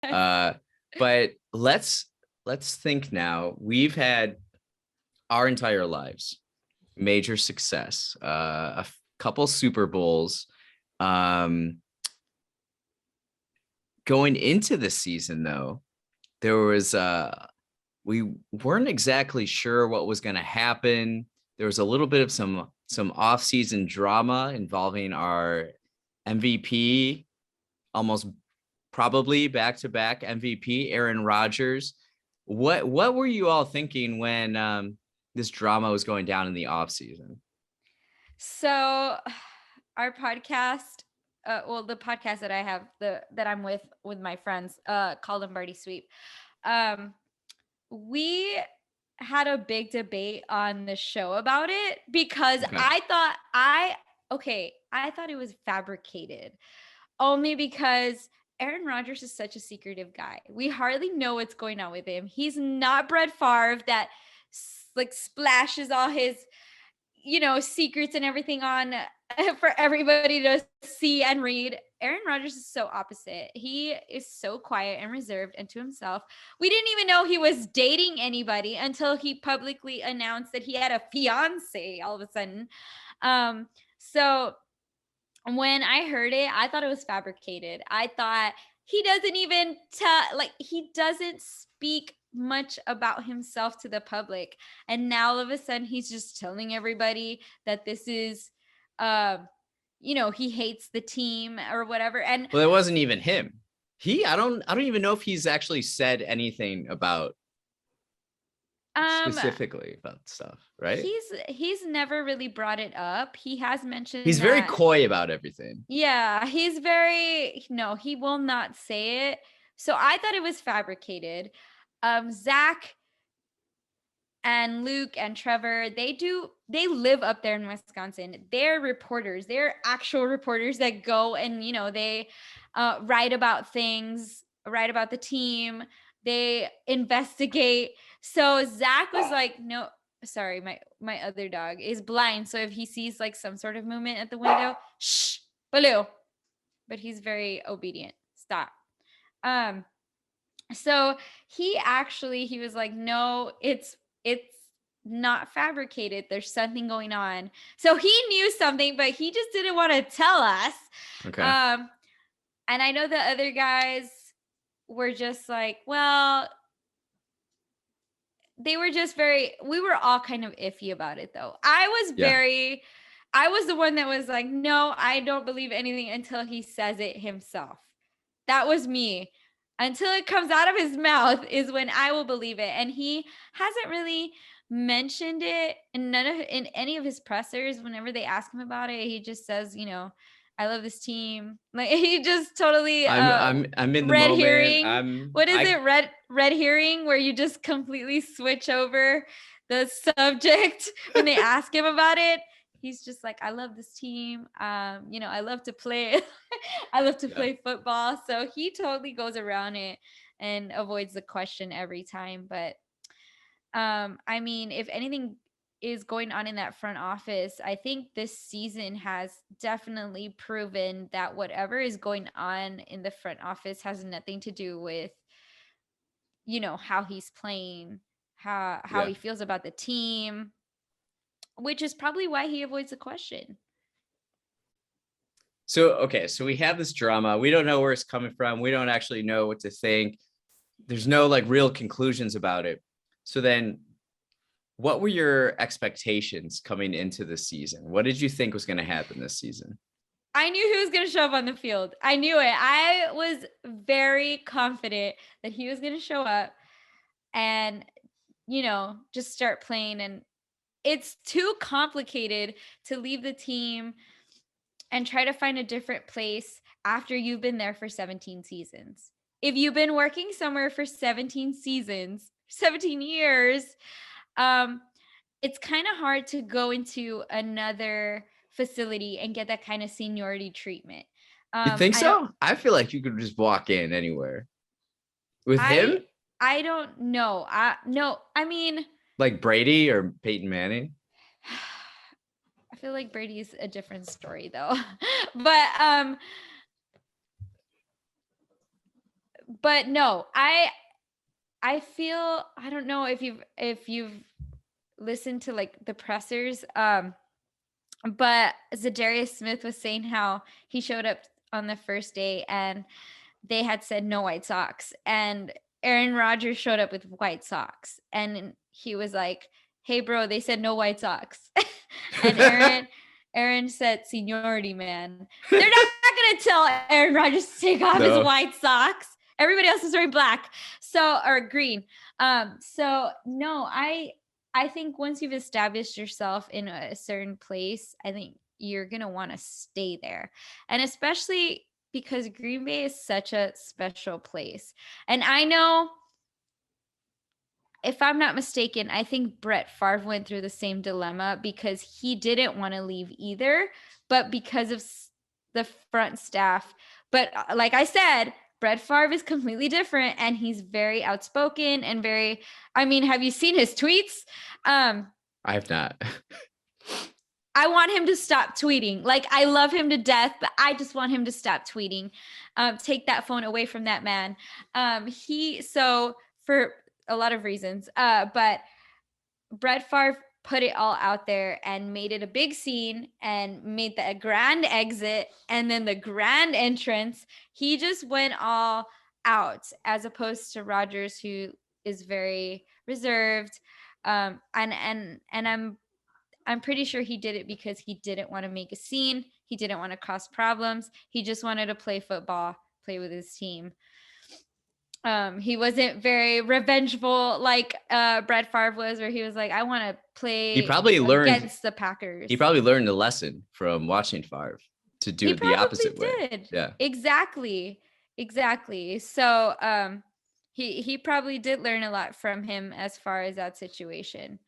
Uh, but let's think now. We've had our entire lives major success, a couple Super Bowls. Um, Going into the season, though, there was we weren't exactly sure what was going to happen. There was a little bit of some off-season drama involving our MVP, almost probably back-to-back MVP, Aaron Rodgers. What were you all thinking when this drama was going down in the offseason? So our podcast, the podcast that I have, that I'm with my friends, called Lombardi Sweep. Um, we had a big debate on the show about it because Okay. I thought it was fabricated, only because Aaron Rodgers is such a secretive guy. We hardly know what's going on with him. He's not Brett Favre that like splashes all his secrets and everything on for everybody to see and read. Aaron Rodgers is so opposite. He is so quiet and reserved and to himself. We didn't even know he was dating anybody until he publicly announced that he had a fiance all of a sudden. So when I heard it, I thought it was fabricated. I thought he doesn't even he doesn't speak much about himself to the public. And now all of a sudden he's just telling everybody that this is he hates the team or whatever. And Well, it wasn't even him. I don't even know if he's actually said anything about um specifically about stuff, right? he's never really brought it up. He has He's mentioned very that. coy about everything. Yeah, he's very no, he will not say it. So I thought it was fabricated. Zach and Luke and Trevor, they live up there in Wisconsin. They're reporters. They're actual reporters that go and they write about things, write about the team. They investigate. So Zach was like, no, sorry, my other dog is blind. So if he sees like some sort of movement at the window, shh, Baloo. But he's very obedient. Stop. Um, so he was like, no, it's not fabricated. There's something going on. So he knew something, but he just didn't want to tell us. Okay. Um, and I know the other guys were just like, well, they were just we were all kind of iffy about it though. Yeah. I was the one that was like, no, I don't believe anything until he says it himself. That was me. Until it comes out of his mouth is when I will believe it. And he hasn't really mentioned it in any of his pressers. Whenever they ask him about it, he just says, I love this team. Like he just totally I'm in the red moment. herring. What is it? Red herring, where you just completely switch over the subject when they ask him about it. He's just like, I love this team. I love to play. I love to play football. So he totally goes around it and avoids the question every time. But I mean, if anything is going on in that front office, I think this season has definitely proven that whatever is going on in the front office has nothing to do with, how he's playing, how Yeah. he feels about the team, which is probably why he avoids the question. So okay, so we have this drama. We don't know where it's coming from. We don't actually know what to think. There's no like real conclusions about it. So then what were your expectations coming into the season? What did you think was going to happen this season? I knew he was going to show up on the field. I knew it. I was very confident that he was going to show up and, just start playing. And it's too complicated to leave the team and try to find a different place after you've been there for 17 seasons. If you've been working somewhere for 17 seasons, 17 years, it's kind of hard to go into another facility and get that kind of seniority treatment. You think I don't so? I feel like you could just walk in anywhere with I him, I don't know. I mean, like Brady or Peyton Manning. I feel like Brady's a different story though. But but no, I feel, I don't know if you've listened to like the pressers, but Zadarius Smith was saying how he showed up on the first day and they had said no white socks, and Aaron Rodgers showed up with white socks, and he was like, "Hey, bro, they said no white socks," and Aaron said, "Seniority, man. They're not gonna tell Aaron Rodgers to take off his No. white socks. Everybody else is wearing black, so or green. So no, I think once you've established yourself in a certain place, I think you're going to want to stay there. And especially because Green Bay is such a special place. And I know, if I'm not mistaken, I think Brett Favre went through the same dilemma because he didn't want to leave either, but because of the front staff. But like I said, Brett Favre is completely different and he's very outspoken and very, I mean, have you seen his tweets? I have not. I want him to stop tweeting. Like, I love him to death, but I just want him to stop tweeting. Take that phone away from that man. So for a lot of reasons, but Brett Favre put it all out there and made it a big scene and made the grand exit and then the grand entrance. He just went all out, as opposed to Rodgers, who is very reserved. And I'm pretty sure he did it because he didn't want to make a scene. He didn't want to cause problems. He just wanted to play football, play with his team. He wasn't very revengeful like Brett Favre was, where he was like, I want to play He probably learned against the Packers. He probably learned a lesson from watching Favre to do it the opposite way. Yeah. Exactly. So he probably did learn a lot from him as far as that situation.